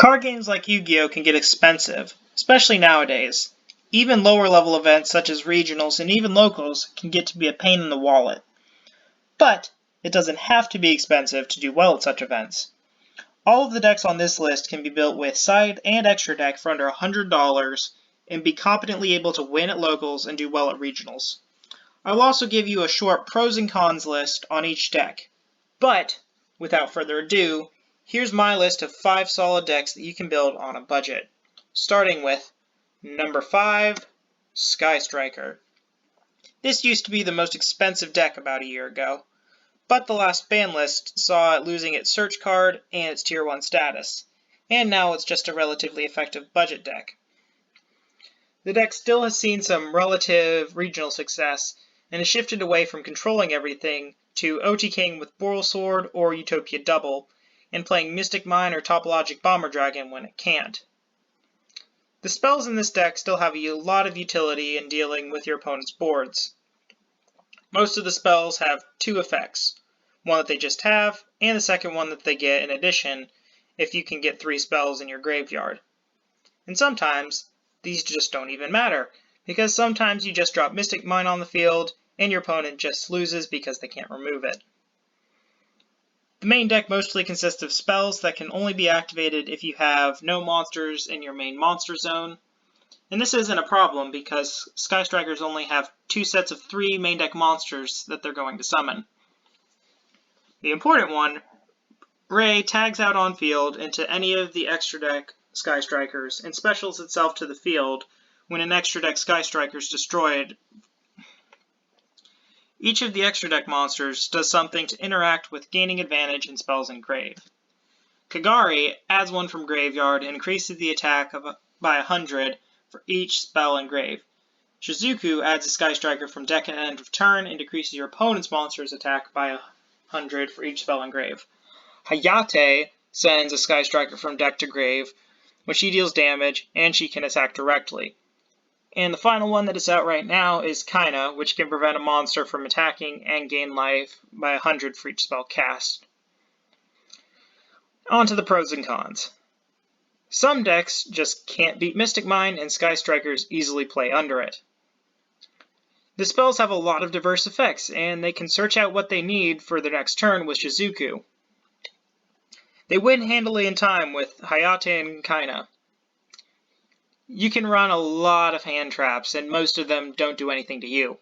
Card games like Yu-Gi-Oh! Can get expensive, especially nowadays. Even lower level events such as regionals and even locals can get to be a pain in the wallet. But it doesn't have to be expensive to do well at such events. All of the decks on this list can be built with side and extra deck for under $100 and be competently able to win at locals and do well at regionals. I will also give you a short pros and cons list on each deck. But, without further ado, here's my list of 5 solid decks that you can build on a budget. Starting with number 5, Sky Striker. This used to be the most expensive deck about a year ago, but the last ban list saw it losing its search card and its tier 1 status, and now it's just a relatively effective budget deck. The deck still has seen some relative regional success, and has shifted away from controlling everything to OTKing with Boral Sword or Utopia Double, and playing Mystic Mine or Topologic Bomber Dragon when it can't. The spells in this deck still have a lot of utility in dealing with your opponent's boards. Most of the spells have 2 effects, one that they just have, and the second one that they get in addition if you can get 3 spells in your graveyard. And sometimes these just don't even matter, because sometimes you just drop Mystic Mine on the field and your opponent just loses because they can't remove it. The main deck mostly consists of spells that can only be activated if you have no monsters in your main monster zone. And this isn't a problem because Sky Strikers only have 2 sets of 3 main deck monsters that they're going to summon. The important one, Ray tags out on field into any of the extra deck Sky Strikers and specials itself to the field when an extra deck Sky Striker is destroyed. Each of the extra deck monsters does something to interact with gaining advantage in spells in grave. Kagari adds one from graveyard and increases the attack by 100 for each spell in grave. Shizuku adds a Sky Striker from deck at end of turn and decreases your opponent's monster's attack by 100 for each spell in grave. Hayate sends a Sky Striker from deck to grave, when she deals damage and she can attack directly. And the final one that is out right now is Kaina, which can prevent a monster from attacking and gain life by 100 for each spell cast. On to the pros and cons. Some decks just can't beat Mystic Mine, and Sky Strikers easily play under it. The spells have a lot of diverse effects, and they can search out what they need for their next turn with Shizuku. They win handily in time with Hayate and Kaina. You can run a lot of hand traps, and most of them don't do anything to you.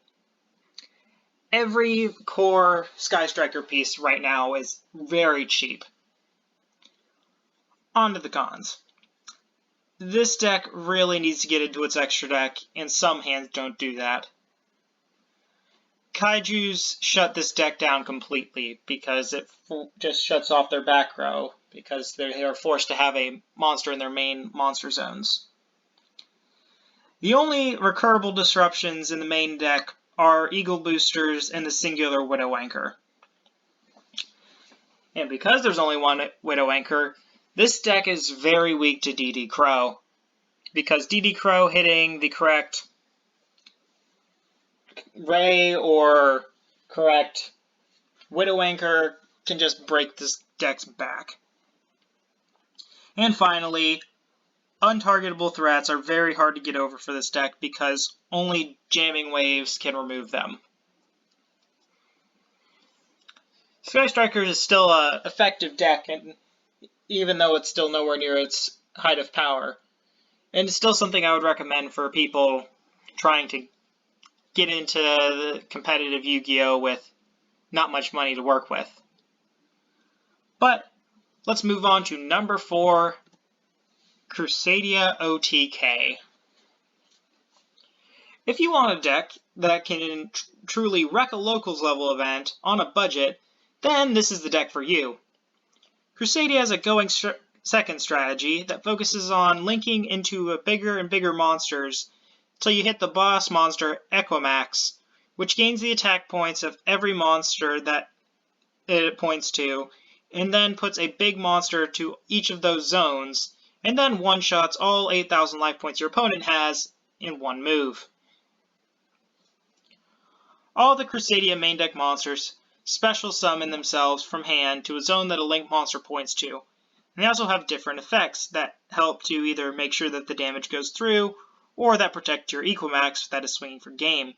Every core Sky Striker piece right now is very cheap. On to the cons. This deck really needs to get into its extra deck, and some hands don't do that. Kaijus shut this deck down completely because it just shuts off their back row, because they are forced to have a monster in their main monster zones. The only recurable disruptions in the main deck are Eagle Boosters and the singular Widow Anchor. And because there's only one Widow Anchor, this deck is very weak to DD Crow, because DD Crow hitting the correct Ray or correct Widow Anchor can just break this deck's back. And finally, untargetable threats are very hard to get over for this deck because only jamming waves can remove them. Sky Strikers is still an effective deck, and even though it's still nowhere near its height of power. And it's still something I would recommend for people trying to get into the competitive Yu-Gi-Oh! With not much money to work with. But let's move on to number 4, Crusader OTK. If you want a deck that can truly wreck a locals level event on a budget, then this is the deck for you. Crusader has a going second strategy that focuses on linking into a bigger and bigger monsters till you hit the boss monster Equimax, which gains the attack points of every monster that it points to, and then puts a big monster to each of those zones, and then one-shots all 8,000 life points your opponent has in one move. All the Crusader main deck monsters special summon themselves from hand to a zone that a link monster points to. And they also have different effects that help to either make sure that the damage goes through, or that protect your Equimax that is swinging for game.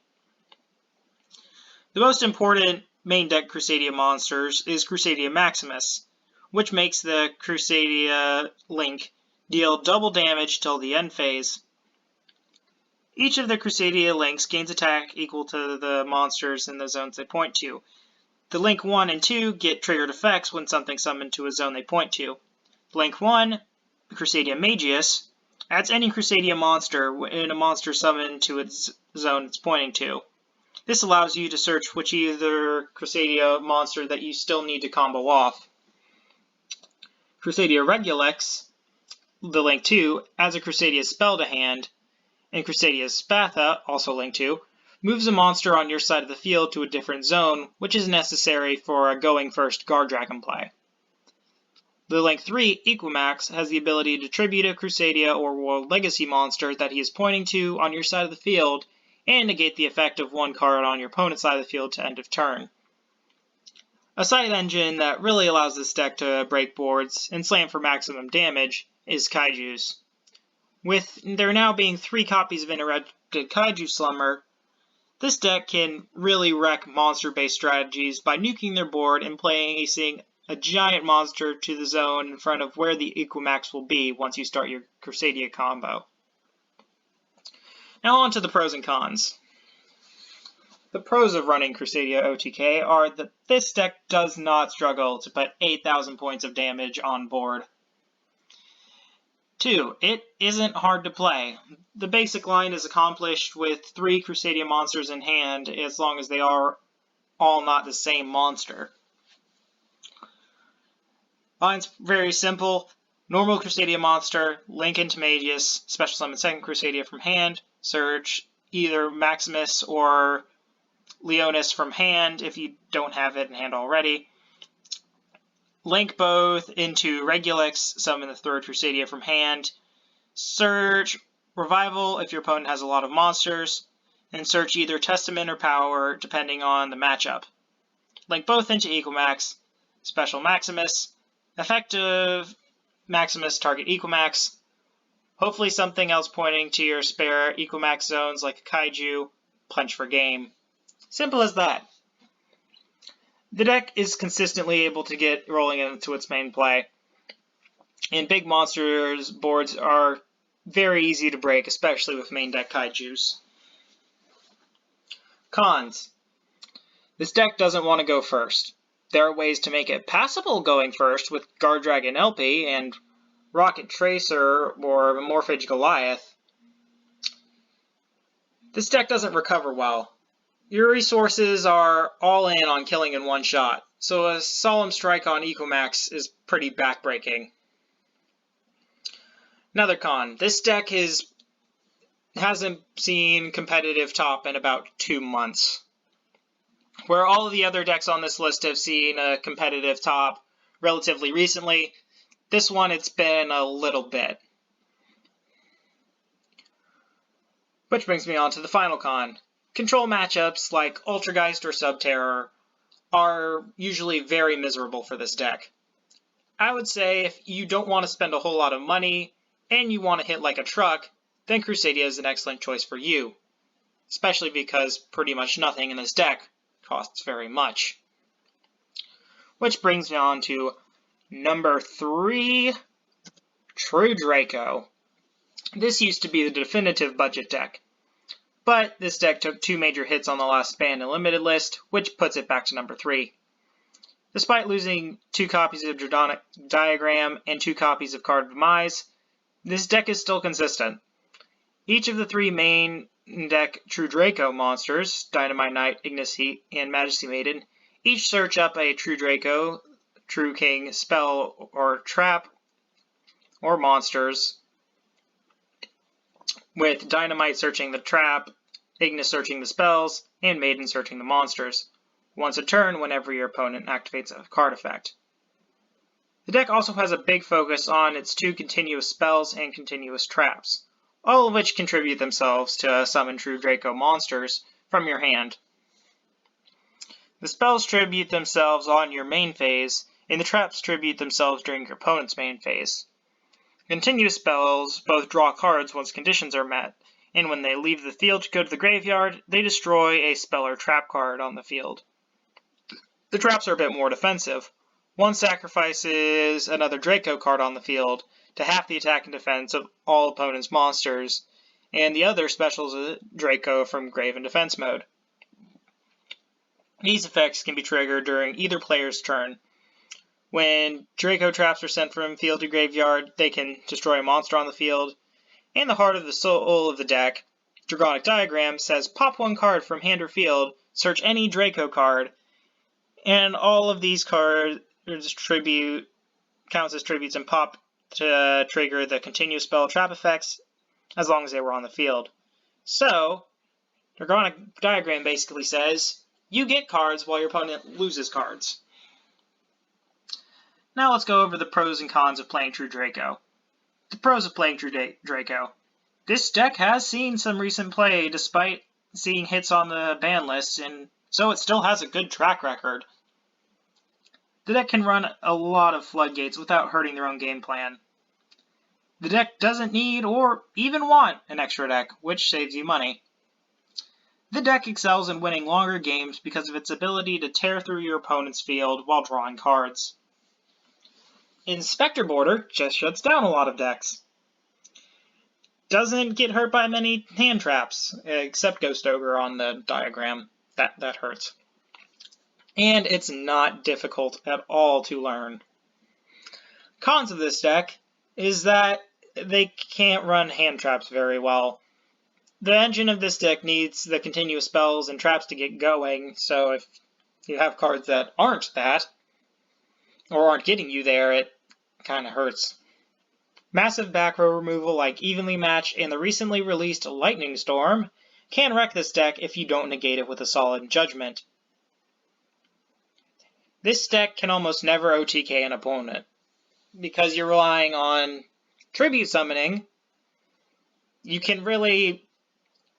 The most important main deck Crusader monsters is Crusader Maximus, which makes the Crusader Link deal double damage till the end phase. Each of the Crusader Links gains attack equal to the monsters in the zones they point to. The Link 1 and 2 get triggered effects when something summoned to a zone they point to. Link 1, Crusader Magius, adds any Crusader monster in a monster summoned to its zone it's pointing to. This allows you to search which either Crusader monster that you still need to combo off. Crusader Regulus, the Link 2, adds a Crusader spell to hand, and Crusader Spatha, also Link 2, moves a monster on your side of the field to a different zone, which is necessary for a going first guard dragon play. The Link 3, Equimax, has the ability to tribute a Crusader or World Legacy monster that he is pointing to on your side of the field, and negate the effect of one card on your opponent's side of the field to end of turn. A side engine that really allows this deck to break boards and slam for maximum damage is Kaijus. With there now being 3 copies of Interrupted Kaiju Slumber, this deck can really wreck monster-based strategies by nuking their board and placing a giant monster to the zone in front of where the Equimax will be once you start your Crusader combo. Now on to the pros and cons. The pros of running Crusader OTK are that this deck does not struggle to put 8,000 points of damage on board. 2. It isn't hard to play. The basic line is accomplished with 3 Crusader monsters in hand, as long as they are all not the same monster. Line's very simple. Normal Crusader monster, link into Magius, special summon second Crusader from hand, search either Maximus or Leonis from hand if you don't have it in hand already. Link both into Regulus, summon the third Crusader from hand, search Revival if your opponent has a lot of monsters, and search either Testament or Power depending on the matchup. Link both into Equimax, special Maximus, effective Maximus target Equimax, hopefully something else pointing to your spare Equimax zones like a Kaiju, punch for game. Simple as that. The deck is consistently able to get rolling into its main play, and big monsters boards are very easy to break, especially with main deck Kaijus. Cons. This deck doesn't want to go first. There are ways to make it passable going first with Guard Dragon LP and Rocket Tracer or Morphage Goliath. This deck doesn't recover well. Your resources are all in on killing in one shot, so a Solemn Strike on Equimax is pretty backbreaking. Another con, this deck hasn't seen competitive top in about 2 months. Where all of the other decks on this list have seen a competitive top relatively recently, this one it's been a little bit. Which brings me on to the final con. Control matchups like Ultrageist or Subterror are usually very miserable for this deck. I would say if you don't want to spend a whole lot of money and you want to hit like a truck, then Crusader is an excellent choice for you, especially because pretty much nothing in this deck costs very much. Which brings me on to number 3, True Draco. This used to be the definitive budget deck, but this deck took 2 major hits on the last Banned and Limited list, which puts it back to number 3. Despite losing 2 copies of Draconic Diagram and 2 copies of Card of Demise, this deck is still consistent. Each of the 3 main deck True Draco monsters, Dynamite Knight, Ignis Heat, and Majesty Maiden, each search up a True Draco, True King, spell, or trap, or monsters, with Dynamite searching the trap, Ignis searching the spells, and Maiden searching the monsters, once a turn whenever your opponent activates a card effect. The deck also has a big focus on its 2 continuous spells and continuous traps, all of which contribute themselves to summon True Draco monsters from your hand. The spells tribute themselves on your main phase, and the traps tribute themselves during your opponent's main phase. Continuous spells both draw cards once conditions are met, and when they leave the field to go to the graveyard, they destroy a spell or trap card on the field. The traps are a bit more defensive. One sacrifices another Draco card on the field to half the attack and defense of all opponent's monsters, and the other specials a Draco from Grave and Defense mode. These effects can be triggered during either player's turn. When Draco traps are sent from field to graveyard, they can destroy a monster on the field. In the heart of the soul of the deck, Draconic Diagram says pop one card from hand or field, search any Draco card, and all of these cards counts as tributes and pop to trigger the continuous spell trap effects as long as they were on the field. So, Draconic Diagram basically says, you get cards while your opponent loses cards. Now let's go over the pros and cons of playing True Draco. The pros of playing True Draco. This deck has seen some recent play despite seeing hits on the ban list, and so it still has a good track record. The deck can run a lot of floodgates without hurting their own game plan. The deck doesn't need or even want an extra deck, which saves you money. The deck excels in winning longer games because of its ability to tear through your opponent's field while drawing cards. Inspector Border just shuts down a lot of decks. Doesn't get hurt by many hand traps, except Ghost Ogre on the diagram. That hurts. And it's not difficult at all to learn. Cons of this deck is that they can't run hand traps very well. The engine of this deck needs the continuous spells and traps to get going, so if you have cards that aren't that, or aren't getting you there, it kind of hurts. Massive back row removal like Evenly Match and the recently released Lightning Storm can wreck this deck if you don't negate it with a solid Judgment. This deck can almost never OTK an opponent, because you're relying on tribute summoning. You can really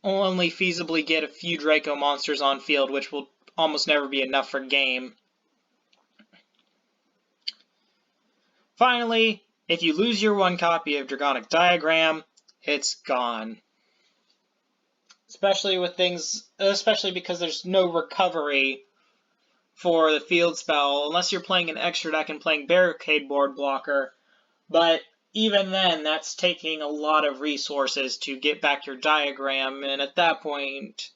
only feasibly get a few Draco monsters on field, which will almost never be enough for game. Finally, if you lose your one copy of Draconic Diagram, it's gone. Especially because there's no recovery for the field spell, unless you're playing an extra deck and playing Barricade Board Blocker. But even then, that's taking a lot of resources to get back your diagram, and at that point,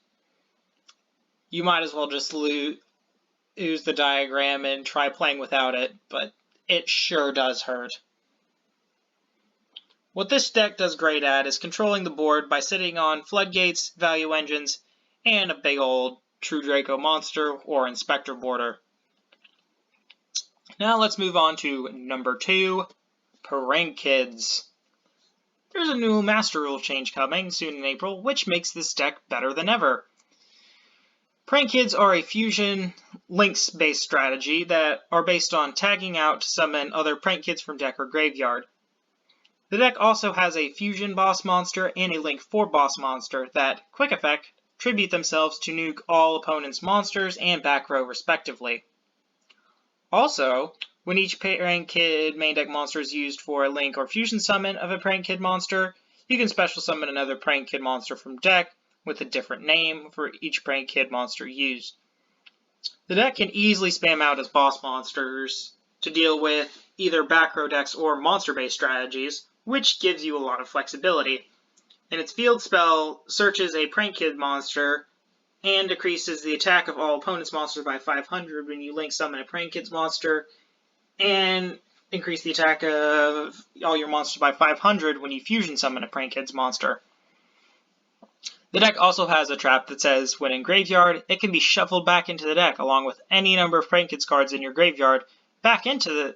you might as well just lose the diagram and try playing without it, but it sure does hurt. What this deck does great at is controlling the board by sitting on floodgates, value engines, and a big old True Draco monster or Inspector Border. Now let's move on to number 2, Prank Kids. There's a new Master Rule change coming soon in April, which makes this deck better than ever. Prank Kids are a fusion links-based strategy that are based on tagging out to summon other Prank Kids from deck or graveyard. The deck also has a fusion boss monster and a link 4 boss monster that, quick effect, tribute themselves to nuke all opponents' monsters and back row respectively. Also, when each Prank Kid main deck monster is used for a link or fusion summon of a Prank Kid monster, you can special summon another Prank Kid monster from deck with a different name for each Prank Kid monster used. The deck can easily spam out as boss monsters to deal with either back row decks or monster-based strategies, which gives you a lot of flexibility. And its field spell searches a Prank Kid monster and decreases the attack of all opponents' monsters by 500 when you link summon a Prank Kids monster, and increase the attack of all your monsters by 500 when you fusion summon a Prank Kids monster. The deck also has a trap that says, when in graveyard, it can be shuffled back into the deck along with any number of Prank Kids cards in your graveyard back into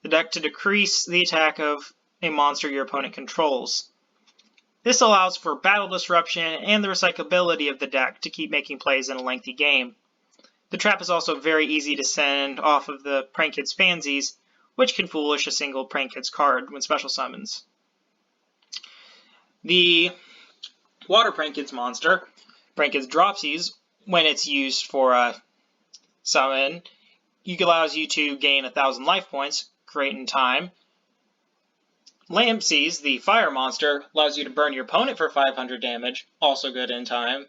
the deck to decrease the attack of a monster your opponent controls. This allows for battle disruption and the recyclability of the deck to keep making plays in a lengthy game. The trap is also very easy to send off of the Prank Kids Fansies, which can foolish a single Prank Kids card when special summons. The Water Prank Kids monster, Prank Kids Dropsies, when it's used for a summon, allows you to gain 1,000 life points, great in time. Lampsies, the fire monster, allows you to burn your opponent for 500 damage, also good in time.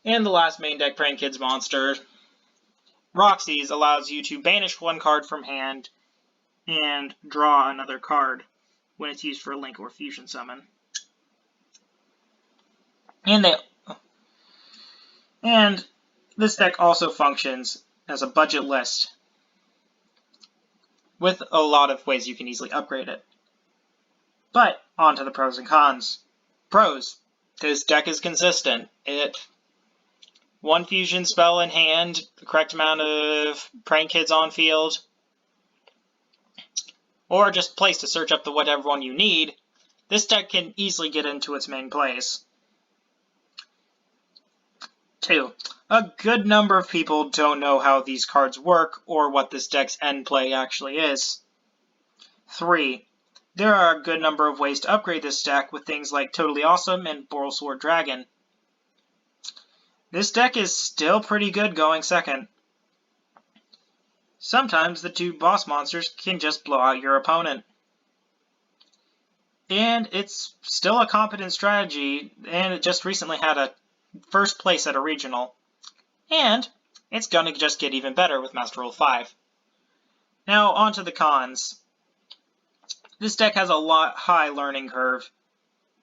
And the last main deck Praying Kids monster, Roxy's, allows you to banish one card from hand and draw another card when it's used for a link or fusion summon. And this deck also functions as a budget list with a lot of ways you can easily upgrade it. But on to the pros and cons. Pros. This deck is consistent. One fusion spell in hand, the correct amount of Praying Kids on field, or just place to search up the whatever one you need, this deck can easily get into its main plays. 2. A good number of people don't know how these cards work or what this deck's end play actually is. 3. There are a good number of ways to upgrade this deck with things like Totally Awesome and Borrelsword Dragon. This deck is still pretty good going second. Sometimes the 2 boss monsters can just blow out your opponent. And it's still a competent strategy, and it just recently had a first place at a regional. And it's gonna just get even better with Master Rule 5. Now on to the cons. This deck has a high learning curve.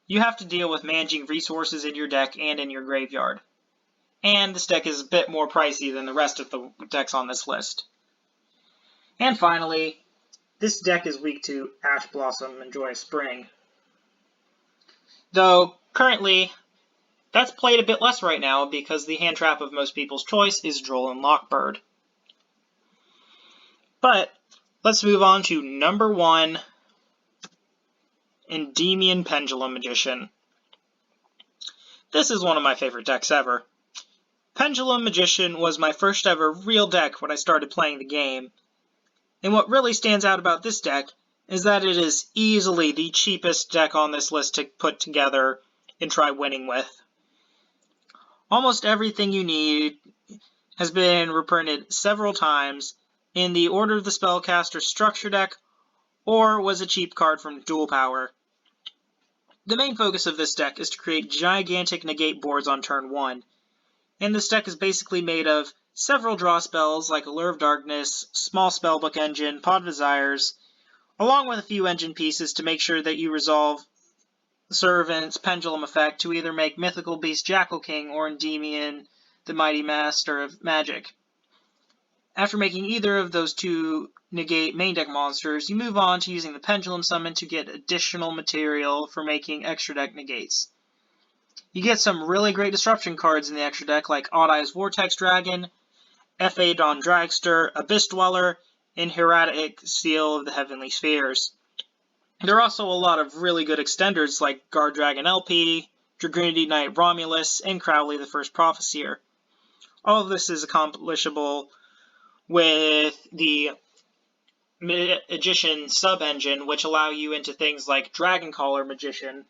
You have to deal with managing resources in your deck and in your graveyard. And this deck is a bit more pricey than the rest of the decks on this list. And finally, this deck is weak to Ash Blossom and Joy of Spring. Though, currently, that's played a bit less right now because the hand trap of most people's choice is Droll and Lockbird. But, let's move on to number 1, Endymion Pendulum Magician. This is one of my favorite decks ever. Pendulum Magician was my first ever real deck when I started playing the game. And what really stands out about this deck is that it is easily the cheapest deck on this list to put together and try winning with. Almost everything you need has been reprinted several times in the Order of the Spellcaster structure deck, or was a cheap card from Dual Power. The main focus of this deck is to create gigantic negate boards on turn 1, and this deck is basically made of several draw spells like Allure of Darkness, Small Spellbook Engine, Pot of Desires, along with a few engine pieces to make sure that you resolve Servant's Pendulum effect to either make Mythical Beast Jackal King or Endymion the Mighty Master of Magic. After making either of those 2 negate main deck monsters, you move on to using the Pendulum Summon to get additional material for making extra deck negates. You get some really great disruption cards in the extra deck like Odd Eyes Vortex Dragon, F.A. Dawn Dragster, Abyss Dweller, and Hieratic Seal of the Heavenly Spheres. There are also a lot of really good extenders like Guard Dragon LP, Dragoonity Knight Romulus, and Crowley the First Prophesier. All of this is accomplishable with the Magician sub-engine, which allow you into things like Dragon Caller Magician,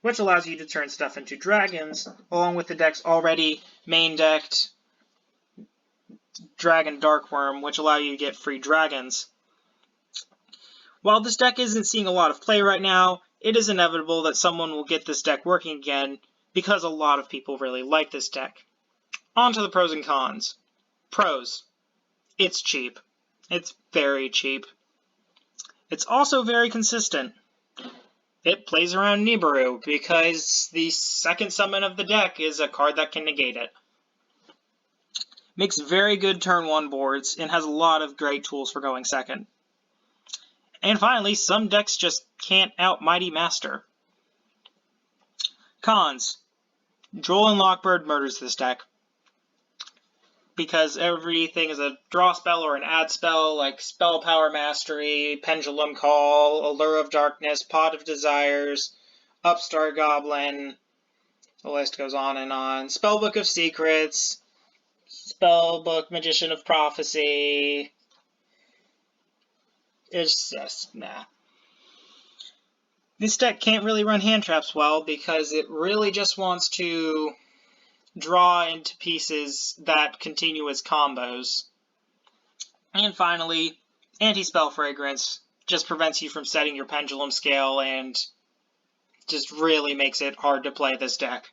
which allows you to turn stuff into dragons, along with the deck's already main-decked Dragon Darkworm, which allow you to get free dragons. While this deck isn't seeing a lot of play right now, it is inevitable that someone will get this deck working again, because a lot of people really like this deck. On to the pros and cons. Pros. It's cheap. It's very cheap. It's also very consistent. It plays around Nibiru, because the second summon of the deck is a card that can negate it. Makes very good turn 1 boards, and has a lot of great tools for going second. And finally, some decks just can't out Mighty Master. Cons. Droll and Lockbird murders this deck, because everything is a draw spell or an add spell, like Spell Power Mastery, Pendulum Call, Allure of Darkness, Pot of Desires, Upstart Goblin, the list goes on and on. Spellbook of Secrets, Spellbook Magician of Prophecy. It's just, nah. This deck can't really run hand traps well because it really just wants to draw into pieces that continue as combos. And finally, Anti-Spell Fragrance just prevents you from setting your Pendulum scale and just really makes it hard to play this deck.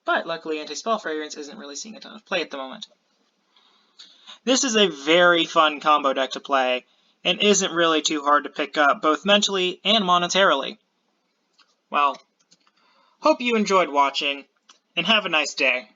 But luckily, Anti-Spell Fragrance isn't really seeing a ton of play at the moment. This is a very fun combo deck to play, and isn't really too hard to pick up, both mentally and monetarily. Well, hope you enjoyed watching, and have a nice day.